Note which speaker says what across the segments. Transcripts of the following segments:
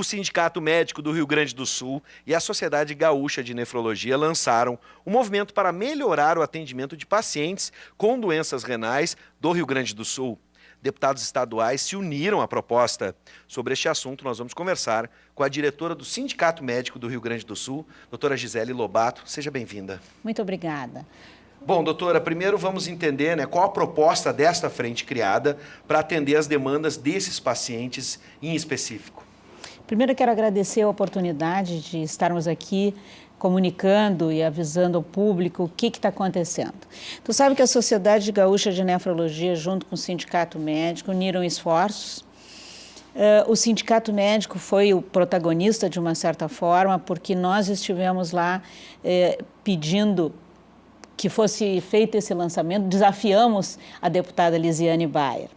Speaker 1: o Sindicato Médico do Rio Grande do Sul e a Sociedade Gaúcha de Nefrologia lançaram um movimento para melhorar o atendimento de pacientes com doenças renais do Rio Grande do Sul. Deputados estaduais se uniram à proposta. Sobre este assunto, nós vamos conversar com a diretora do Sindicato Médico do Rio Grande do Sul, doutora Gisele Lobato. Seja bem-vinda.
Speaker 2: Muito obrigada.
Speaker 1: Bom, doutora, primeiro vamos entender, qual a proposta desta frente criada para atender as demandas desses pacientes em específico.
Speaker 2: Primeiro, eu quero agradecer a oportunidade de estarmos aqui comunicando e avisando ao público o que está acontecendo. Tu sabe que a Sociedade Gaúcha de Nefrologia, junto com o Sindicato Médico, uniram esforços. O Sindicato Médico foi o protagonista, de uma certa forma, porque nós estivemos lá pedindo que fosse feito esse lançamento, desafiamos a deputada Lisiane Bayer.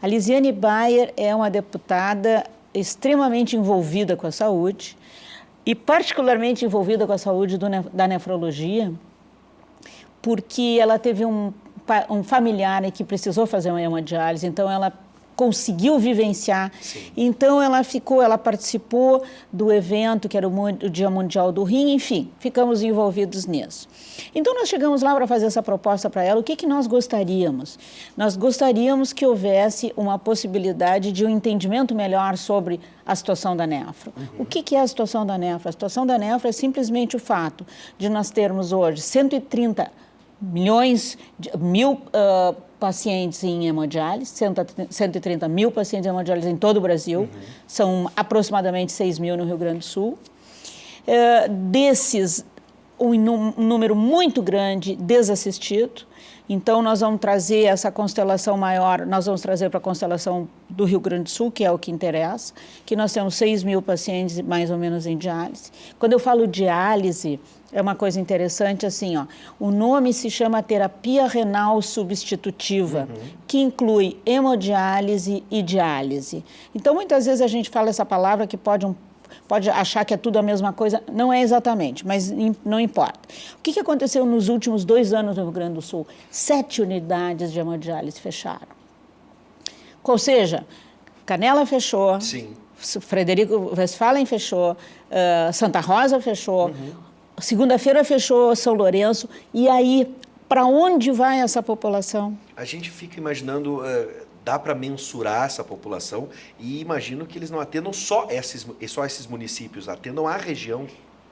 Speaker 2: A Lisiane Bayer é uma deputada extremamente envolvida com a saúde e particularmente envolvida com a saúde da nefrologia, porque ela teve um familiar que precisou fazer uma hemodiálise, então ela conseguiu vivenciar. Sim. Então ela participou do evento que era o Dia Mundial do Rim, enfim, ficamos envolvidos nisso. Então nós chegamos lá para fazer essa proposta para ela. O que nós gostaríamos? Nós gostaríamos que houvesse uma possibilidade de um entendimento melhor sobre a situação da nefro. O que é a situação da nefro? A situação da nefro é simplesmente o fato de nós termos hoje 130 mil pacientes em hemodiálise, 130 mil pacientes em hemodiálise em todo o Brasil, são aproximadamente 6 mil no Rio Grande do Sul. Desses, um número muito grande desassistido. Então, nós vamos trazer essa constelação maior, nós vamos trazer para a constelação do Rio Grande do Sul, que é o que interessa, que nós temos 6 mil pacientes mais ou menos em diálise. Quando eu falo diálise, é uma coisa interessante assim, o nome se chama terapia renal substitutiva, que inclui hemodiálise e diálise. Então, muitas vezes a gente fala essa palavra que pode achar que é tudo a mesma coisa, não é exatamente, mas não importa. O que aconteceu nos últimos 2 anos no Rio Grande do Sul? 7 unidades de hemodiálise fecharam. Ou seja, Canela fechou, sim. Frederico Westphalen fechou, Santa Rosa fechou, segunda-feira fechou São Lourenço, e aí, para onde vai essa população?
Speaker 1: A gente fica imaginando... Dá para mensurar essa população e imagino que eles não atendam só esses municípios, atendam a região.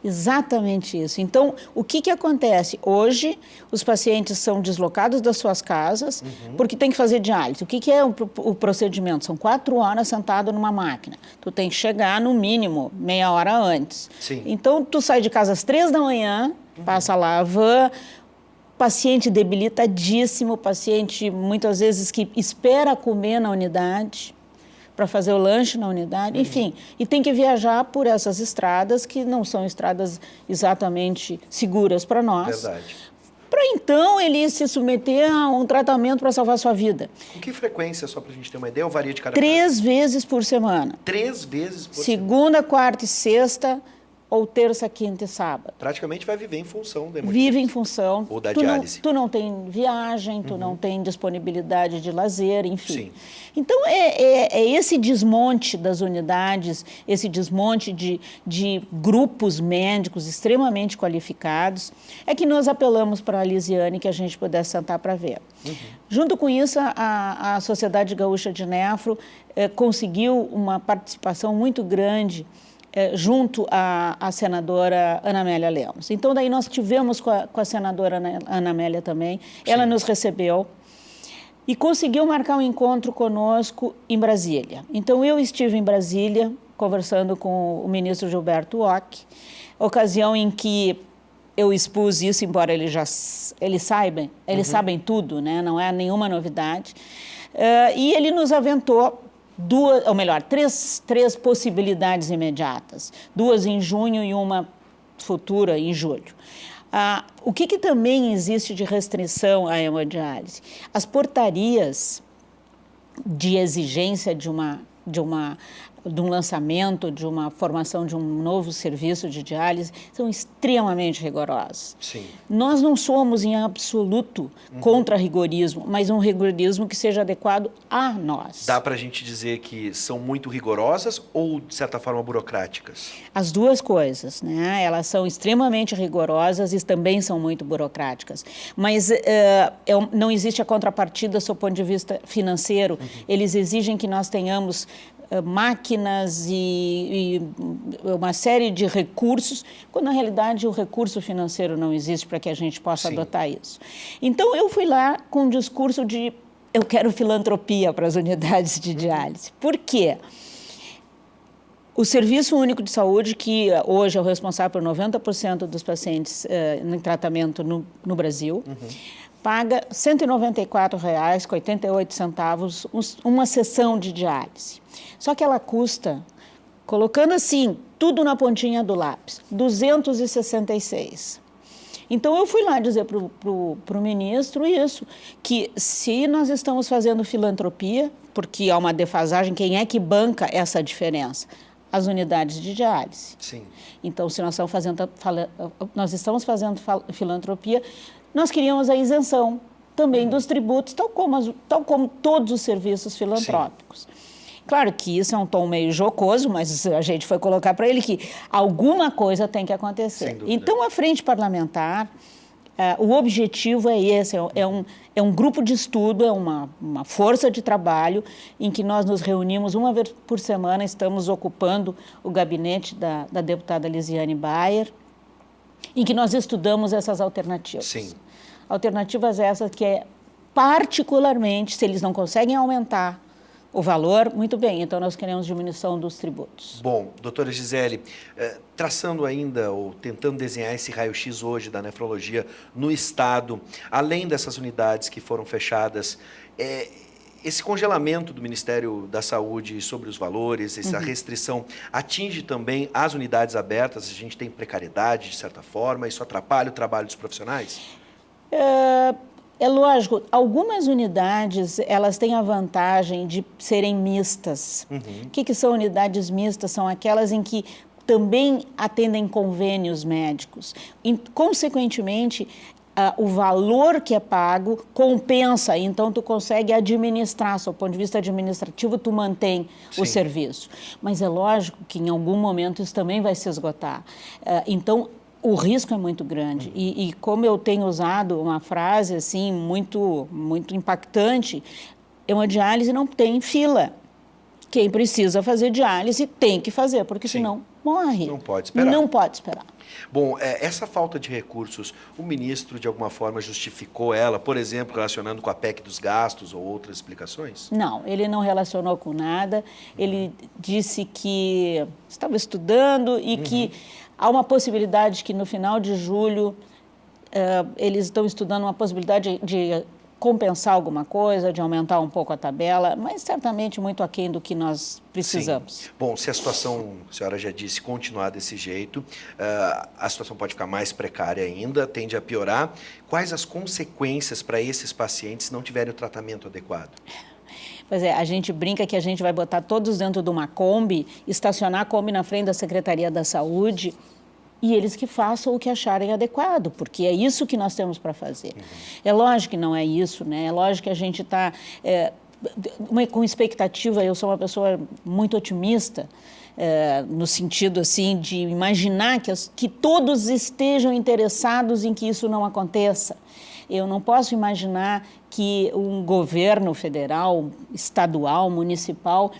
Speaker 2: Exatamente isso. Então, o que acontece? Hoje, os pacientes são deslocados das suas casas porque tem que fazer diálise. O que é o procedimento? São 4 horas sentado numa máquina. Tu tem que chegar, no mínimo, meia hora antes. Sim. Então, tu sai de casa às 3 da manhã, passa lá a van... Paciente debilitadíssimo, paciente muitas vezes que espera comer na unidade, para fazer o lanche na unidade, enfim, e tem que viajar por essas estradas que não são estradas exatamente seguras para nós.
Speaker 1: Verdade.
Speaker 2: Para então ele se submeter a um tratamento para salvar sua vida.
Speaker 1: Com que frequência, só para a gente ter uma ideia, ou varia de cada
Speaker 2: 3 vezes por semana.
Speaker 1: 3 vezes por semana?
Speaker 2: Segunda, quarta e sexta, ou terça, quinta e sábado.
Speaker 1: Praticamente vai viver em função da hemodiálise.
Speaker 2: Vive em função.
Speaker 1: Ou da diálise.
Speaker 2: Tu não tem viagem, tu não tem disponibilidade de lazer, enfim.
Speaker 1: Sim.
Speaker 2: Então, é esse desmonte das unidades, esse desmonte de grupos médicos extremamente qualificados, é que nós apelamos para a Lisiane que a gente pudesse sentar para ver. Junto com isso, a Sociedade Gaúcha de Nefro conseguiu uma participação muito grande junto à senadora Ana Amélia Lemos. Então, daí nós tivemos com a senadora Ana Amélia também, ela nos recebeu e conseguiu marcar um encontro conosco em Brasília. Então, eu estive em Brasília conversando com o ministro Gilberto Ock, ocasião em que eu expus isso, embora eles sabem tudo, né? Não é nenhuma novidade, e ele nos aventou três possibilidades imediatas, 2 em junho e uma futura em julho. O que também existe de restrição à hemodiálise? As portarias de exigência de uma de um lançamento, de uma formação de um novo serviço de diálise, são extremamente rigorosos.
Speaker 1: Sim.
Speaker 2: Nós não somos, em absoluto, contra rigorismo, mas um rigorismo que seja adequado a nós.
Speaker 1: Dá para a gente dizer que são muito rigorosas ou, de certa forma, burocráticas?
Speaker 2: As duas coisas, né? Elas são extremamente rigorosas e também são muito burocráticas. Mas não existe a contrapartida, sob o ponto de vista financeiro. Eles exigem que nós tenhamos máquinas e uma série de recursos, quando na realidade o recurso financeiro não existe para que a gente possa adotar isso. Então eu fui lá com um discurso de eu quero filantropia para as unidades de diálise. Por quê? O Serviço Único de Saúde, que hoje é o responsável por 90% dos pacientes em tratamento no Brasil, paga R$ 194,88 uma sessão de diálise. Só que ela custa, colocando assim, tudo na pontinha do lápis, R$ 266. Então, eu fui lá dizer para o ministro isso, que se nós estamos fazendo filantropia, porque há uma defasagem, quem é que banca essa diferença? As unidades de diálise.
Speaker 1: Sim.
Speaker 2: Então, se nós estamos fazendo filantropia, nós queríamos a isenção também dos tributos, tal como todos os serviços filantrópicos. Sim. Claro que isso é um tom meio jocoso, mas a gente foi colocar para ele que alguma coisa tem que acontecer. Então, a frente parlamentar, o objetivo é esse, é um grupo de estudo, é uma força de trabalho em que nós nos reunimos uma vez por semana, estamos ocupando o gabinete da deputada Lisiane Bayer, em que nós estudamos essas alternativas.
Speaker 1: Sim.
Speaker 2: Alternativas essas que particularmente, se eles não conseguem aumentar o valor, muito bem, então nós queremos diminuição dos tributos.
Speaker 1: Bom, doutora Gisele, traçando ainda ou tentando desenhar esse raio-x hoje da nefrologia no Estado, além dessas unidades que foram fechadas, esse congelamento do Ministério da Saúde sobre os valores, essa restrição, atinge também as unidades abertas? A gente tem precariedade, de certa forma, isso atrapalha o trabalho dos profissionais?
Speaker 2: É lógico, algumas unidades, elas têm a vantagem de serem mistas. O que são unidades mistas? São aquelas em que também atendem convênios médicos. E, consequentemente, o valor que é pago compensa, então tu consegue administrar, do ponto de vista administrativo, tu mantém o serviço. Mas é lógico que em algum momento isso também vai se esgotar. Então, o risco é muito grande e como eu tenho usado uma frase assim muito impactante, uma diálise não tem fila. Quem precisa fazer diálise tem que fazer, porque senão morre.
Speaker 1: Não pode esperar.
Speaker 2: Não pode esperar.
Speaker 1: Bom, essa falta de recursos, o ministro de alguma forma justificou ela, por exemplo, relacionando com a PEC dos gastos ou outras explicações?
Speaker 2: Não, ele não relacionou com nada. Ele disse que estava estudando e que há uma possibilidade que no final de julho eles estão estudando uma possibilidade de compensar alguma coisa, de aumentar um pouco a tabela, mas certamente muito aquém do que nós precisamos.
Speaker 1: Sim. Bom, se a situação, a senhora já disse, continuar desse jeito, a situação pode ficar mais precária ainda, tende a piorar. Quais as consequências para esses pacientes se não tiverem o tratamento adequado?
Speaker 2: Pois é, a gente brinca que a gente vai botar todos dentro de uma Kombi, estacionar a Kombi na frente da Secretaria da Saúde e eles que façam o que acharem adequado, porque é isso que nós temos para fazer. É lógico que não é isso, né? É lógico que a gente está com expectativa. Eu sou uma pessoa muito otimista, no sentido assim de imaginar que todos estejam interessados em que isso não aconteça. Eu não posso imaginar que um governo federal, estadual, municipal,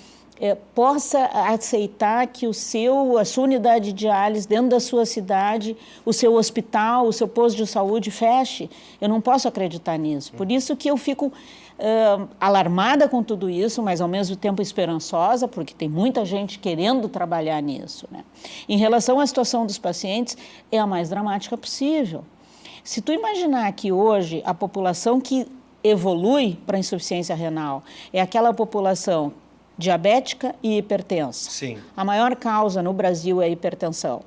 Speaker 2: possa aceitar que a sua unidade de diálise dentro da sua cidade, o seu hospital, o seu posto de saúde feche. Eu não posso acreditar nisso. Por isso que eu fico alarmada com tudo isso, mas ao mesmo tempo esperançosa, porque tem muita gente querendo trabalhar nisso, né? Em relação à situação dos pacientes, é a mais dramática possível. Se tu imaginar que hoje a população que evolui para a insuficiência renal é aquela população diabética e hipertensa.
Speaker 1: Sim.
Speaker 2: A maior causa no Brasil é a hipertensão.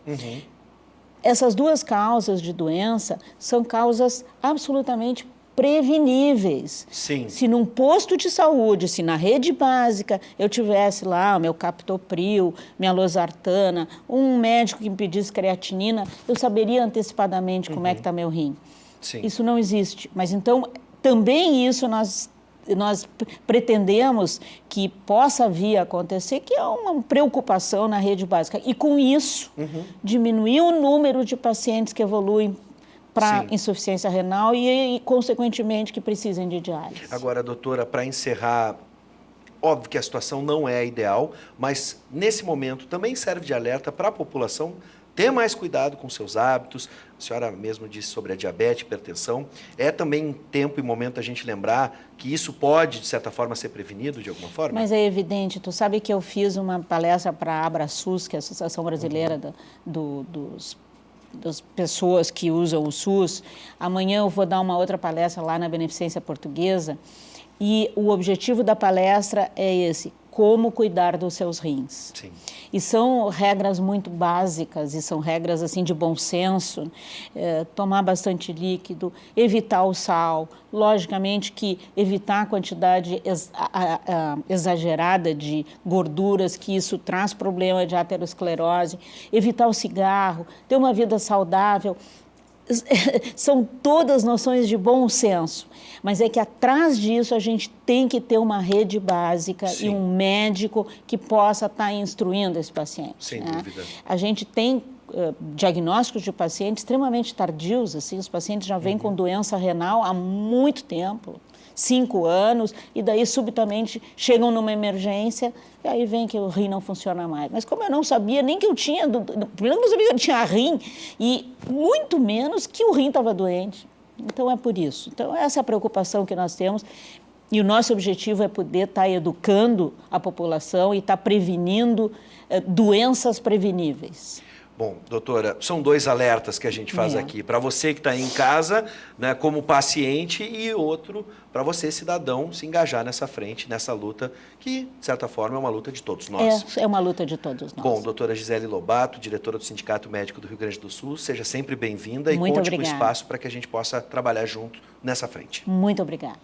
Speaker 2: Essas duas causas de doença são causas absolutamente preveníveis.
Speaker 1: Sim.
Speaker 2: Se num posto de saúde, se na rede básica eu tivesse lá o meu captopril, minha losartana, um médico que me pedisse creatinina, eu saberia antecipadamente como é que está meu rim.
Speaker 1: Sim.
Speaker 2: Isso não existe. Mas então, também isso nós pretendemos que possa vir a acontecer, que é uma preocupação na rede básica. E com isso, diminuir o número de pacientes que evoluem para insuficiência renal e, consequentemente, que precisem de diálise.
Speaker 1: Agora, doutora, para encerrar, óbvio que a situação não é a ideal, mas nesse momento também serve de alerta para a população ter mais cuidado com seus hábitos. A senhora mesmo disse sobre a diabetes, hipertensão. É também tempo e momento a gente lembrar que isso pode, de certa forma, ser prevenido de alguma forma?
Speaker 2: Mas é evidente. Tu sabe que eu fiz uma palestra para a ABRASUS, que é a Associação Brasileira das pessoas que usam o SUS. Amanhã eu vou dar uma outra palestra lá na Beneficência Portuguesa. E o objetivo da palestra é esse: como cuidar dos seus rins.
Speaker 1: Sim.
Speaker 2: E são regras muito básicas e são regras assim de bom senso. Tomar bastante líquido, evitar o sal, logicamente que evitar a quantidade exagerada de gorduras, que isso traz problema de aterosclerose, evitar o cigarro, ter uma vida saudável. São todas noções de bom senso, mas é que atrás disso a gente tem que ter uma rede básica e um médico que possa estar instruindo esse paciente.
Speaker 1: Sem dúvida.
Speaker 2: A gente tem diagnósticos de pacientes extremamente tardios, assim, os pacientes já vêm com doença renal há muito tempo, 5 anos, e daí subitamente chegam numa emergência e aí vem que o rim não funciona mais. Mas como eu não sabia nem que eu tinha, primeiro eu não sabia que eu tinha rim e muito menos que o rim estava doente. Então é por isso. Então essa é a preocupação que nós temos e o nosso objetivo é poder estar educando a população e estar prevenindo doenças preveníveis.
Speaker 1: Bom, doutora, são 2 alertas que a gente faz aqui. Para você que está em casa, né, como paciente, e outro para você, cidadão, se engajar nessa frente, nessa luta, que, de certa forma, é uma luta de todos nós.
Speaker 2: É uma luta de todos nós.
Speaker 1: Bom, doutora Gisele Lobato, diretora do Sindicato Médico do Rio Grande do Sul, seja sempre bem-vinda e
Speaker 2: Muito
Speaker 1: conte
Speaker 2: obrigada.
Speaker 1: com o espaço para que a gente possa trabalhar junto nessa frente.
Speaker 2: Muito obrigada.